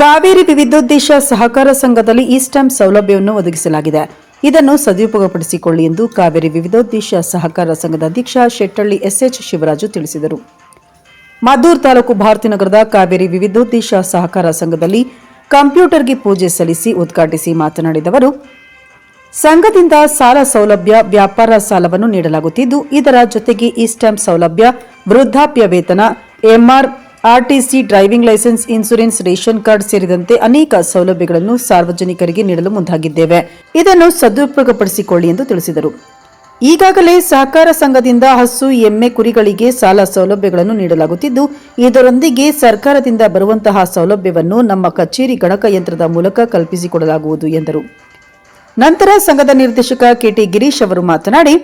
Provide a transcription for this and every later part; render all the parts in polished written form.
ಕಾವೇರಿ ವಿವಿಧೋದ್ದೇಶ ಸಹಕಾರ ಸಂಘದಲ್ಲಿ ಈ ಸ್ಟ್ಯಾಂಪ್ ಸೌಲಭ್ಯವನ್ನು ಒದಗಿಸಲಾಗಿದೆ. ಇದನ್ನು ಸದುಪಯೋಗಪಡಿಸಿಕೊಳ್ಳಿ ಎಂದು ಕಾವೇರಿ ವಿವಿಧೋದ್ದೇಶ ಸಹಕಾರ ಸಂಘದ ಅಧ್ಯಕ್ಷ ಶೆಟ್ಟಳ್ಳಿ ಎಸ್ಎಚ್ ಶಿವರಾಜು ತಿಳಿಸಿದರು. ಮದ್ದೂರು ತಾಲೂಕು ಭಾರತೀನಗರದ ಕಾವೇರಿ ವಿವಿಧೋದ್ದೇಶ ಸಹಕಾರ ಸಂಘದಲ್ಲಿ ಕಂಪ್ಯೂಟರ್ಗೆ ಪೂಜೆ ಸಲ್ಲಿಸಿ ಉದ್ಘಾಟಿಸಿ ಮಾತನಾಡಿದ ಅವರು, ಸಂಘದಿಂದ ಸಾಲ ಸೌಲಭ್ಯ, ವ್ಯಾಪಾರ ಸಾಲವನ್ನು ನೀಡಲಾಗುತ್ತಿದ್ದು, ಇದರ ಜೊತೆಗೆ ಈ ಸ್ಟ್ಯಾಂಪ್ ಸೌಲಭ್ಯ, ವೃದ್ಧಾಪ್ಯ ವೇತನ, MR, RTC, driving licence, insurance, ration card ಸೇರಿದಂತೆ ಅನೇಕ ಸೌಲಭ್ಯಗಳನ್ನು ಸಾರ್ವಜನಿಕರಿಗೆ ನೀಡಲು ಮುಂದಾಗಿದ್ದೇವೆ. ಇದನ್ನು ಸದುಪಯೋಗಪಡಿಸಿಕೊಳ್ಳಿ ಎಂದು ತಿಳಿಸಿದರು. ಈಗಾಗಲೇ ಸಹಕಾರ ಸಂಘದಿಂದ ಹಸು, ಎಮ್ಮೆ, ಕುರಿಗಳಿಗೆ ಸಾಲ ಸೌಲಭ್ಯಗಳನ್ನು ನೀಡಲಾಗುತ್ತಿದ್ದು, ಇದರೊಂದಿಗೆ ಸರ್ಕಾರದಿಂದ ಬರುವಂತಹ ಸೌಲಭ್ಯವನ್ನು ನಮ್ಮ ಕಚೇರಿ ಗಣಕಯಂತ್ರದ ಮೂಲಕ ಕಲ್ಪಿಸಿಕೊಡಲಾಗುವುದು ಎಂದರು. ನಂತರ ಸಂಘದ ನಿರ್ದೇಶಕ ಕೆಟಿ ಗಿರೀಶ್ ಅವರು ಮಾತನಾಡಿ,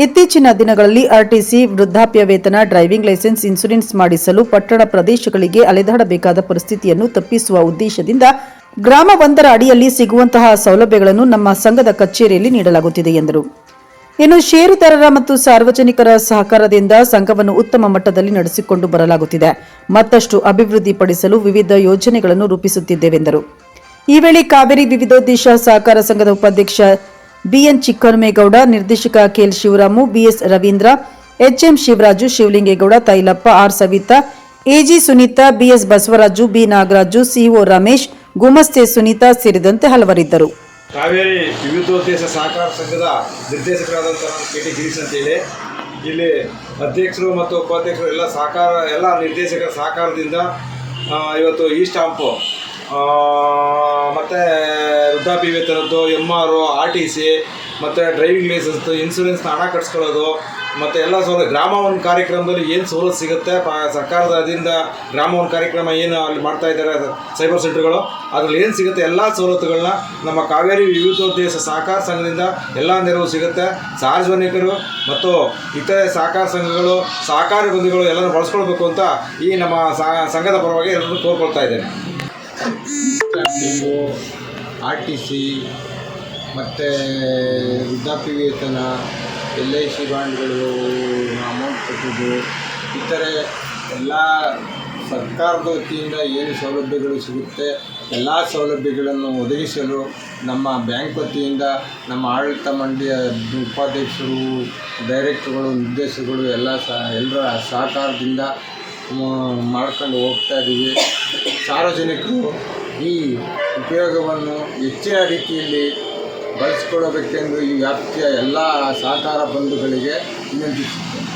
ಇತ್ತೀಚಿನ ದಿನಗಳಲ್ಲಿ ಆರ್ಟಿಸಿ, ವೃದ್ಧಾಪ್ಯ ವೇತನ, ಡ್ರೈವಿಂಗ್ ಲೈಸೆನ್ಸ್, ಇನ್ಸೂರೆನ್ಸ್ ಮಾಡಿಸಲು ಪಟ್ಟಣ ಪ್ರದೇಶಗಳಿಗೆ ಅಲೆದಾಡಬೇಕಾದ ಪರಿಸ್ಥಿತಿಯನ್ನು ತಪ್ಪಿಸುವ ಉದ್ದೇಶದಿಂದ ಗ್ರಾಮವೊಂದರ ಅಡಿಯಲ್ಲಿ ಸಿಗುವಂತಹ ಸೌಲಭ್ಯಗಳನ್ನು ನಮ್ಮ ಸಂಘದ ಕಚೇರಿಯಲ್ಲಿ ನೀಡಲಾಗುತ್ತಿದೆ ಎಂದರು. ಇನ್ನು ಷೇರುದಾರರ ಮತ್ತು ಸಾರ್ವಜನಿಕರ ಸಹಕಾರದಿಂದ ಸಂಘವನ್ನು ಉತ್ತಮ ಮಟ್ಟದಲ್ಲಿ ನಡೆಸಿಕೊಂಡು ಬರಲಾಗುತ್ತಿದೆ. ಮತ್ತಷ್ಟು ಅಭಿವೃದ್ಧಿಪಡಿಸಲು ವಿವಿಧ ಯೋಜನೆಗಳನ್ನು ರೂಪಿಸುತ್ತಿದ್ದೇವೆಂದರು. ಈ ವೇಳೆ ಕಾವೇರಿ ವಿವಿಧೋದ್ದೇಶ ಸಹಕಾರ ಸಂಘದ ಉಪಾಧ್ಯಕ್ಷ ಬಿಎನ್ ಚಿಕ್ಕನಮೇಗೌಡ, ನಿರ್ದೇಶಕ KL Shivaramu, BS Ravindra, HM Shivaraju, Shivalingegowda, Thailappa, R Savitha, AG Sunitha, BS Basavaraju, B Nagaraju, CO Ramesh, ಗುಮಸ್ತೆ ಸುನೀತಾ ಸೇರಿದಂತೆ ಹಲವರಿದ್ದರು. ಕಾವೇರಿ ವಿವಿಧೋದ್ದೇಶ ಸಹಕಾರ ಸಂಘದ ನಿರ್ದೇಶಕರಾದಂಥ ಕೆಟಿ ಗಿರೀಶ್ ಅಂತೇಳಿ ಇಲ್ಲಿ ಅಧ್ಯಕ್ಷರು ಮತ್ತು ಉಪಾಧ್ಯಕ್ಷರು ಎಲ್ಲ ನಿರ್ದೇಶಕರ ಸಹಕಾರದಿಂದ ಇವತ್ತು ಈ ಸ್ಟಾಂಪು ಮತ್ತು ವೃದ್ಧಾಪ್ಯ ವೇತನದ್ದು, ಎಂಆರ್, ಆರ್ಟಿಸಿ ಮತ್ತು ಡ್ರೈವಿಂಗ್ ಲೈಸೆನ್ಸ್ದು, ಇನ್ಸೂರೆನ್ಸ್ನ ಹಣ ಕಟ್ಸ್ಕೊಳ್ಳೋದು ಮತ್ತು ಎಲ್ಲ ಸೌಲಭ್ಯ, ಗ್ರಾಮ ಒಂದು ಕಾರ್ಯಕ್ರಮದಲ್ಲಿ ಏನು ಸವಲತ್ತು ಸಿಗುತ್ತೆ ಸರ್ಕಾರದ ಅದರಿಂದ ಗ್ರಾಮ ಒಂದು ಕಾರ್ಯಕ್ರಮ ಏನು ಅಲ್ಲಿ ಮಾಡ್ತಾ ಇದ್ದಾರೆ ಸೈಬರ್ ಸೆಂಟರ್ಗಳು, ಅದರಲ್ಲಿ ಏನು ಸಿಗುತ್ತೆ ಎಲ್ಲ ಸವಲತ್ತುಗಳನ್ನ ನಮ್ಮ ಕಾವೇರಿ ವಿವಿಧೋದ್ದೇಶ ಸಹಕಾರ ಸಂಘದಿಂದ ಎಲ್ಲ ನೆರವು ಸಿಗುತ್ತೆ. ಸಾರ್ವಜನಿಕರು ಮತ್ತು ಇತರೆ ಸಹಕಾರ ಸಂಘಗಳು, ಸಹಕಾರಿ ಬಂಧುಗಳು ಎಲ್ಲರೂ ಬಳಸ್ಕೊಳ್ಬೇಕು ಅಂತ ಈ ನಮ್ಮ ಸಂಘದ ಪರವಾಗಿ ಎಲ್ಲರೂ ಕೋರ್ಕೊಳ್ತಾ ಇದ್ದೇನೆ. ಆರ್ಟಿಸಿ ಮತ್ತು ವೃದ್ಧಾಪ್ಯ ವೇತನ, LIC ಬಾಂಡ್ಗಳು ಅಮೌಂಟ್ ಕಟ್ಟೋದು, ಇತರೆ ಎಲ್ಲ ಸರ್ಕಾರದ ವತಿಯಿಂದ ಏನು ಸೌಲಭ್ಯಗಳು ಸಿಗುತ್ತೆ ಎಲ್ಲ ಸೌಲಭ್ಯಗಳನ್ನು ಒದಗಿಸಲು ನಮ್ಮ ಬ್ಯಾಂಕ್ ವತಿಯಿಂದ ನಮ್ಮ ಆಡಳಿತ ಮಂಡಳಿಯ ಉಪಾಧ್ಯಕ್ಷರು, ಡೈರೆಕ್ಟರ್ಗಳು, ನಿರ್ದೇಶಕರು ಎಲ್ಲರ ಸಹಕಾರದಿಂದ ಮಾಡ್ಕೊಂಡು ಹೋಗ್ತಾ ಇದ್ದೀವಿ. ಸಾರ್ವಜನಿಕರು ಈ ಉಪಯೋಗವನ್ನು ಹೆಚ್ಚಿನ ರೀತಿಯಲ್ಲಿ ಬಳಸಿಕೊಳ್ಳಬೇಕೆಂದು ಈ ವ್ಯಾಪ್ತಿಯ ಎಲ್ಲ ಸಹಕಾರ ಬಂಧುಗಳಿಗೆ ವಿನಂತಿಸುತ್ತೇನೆ.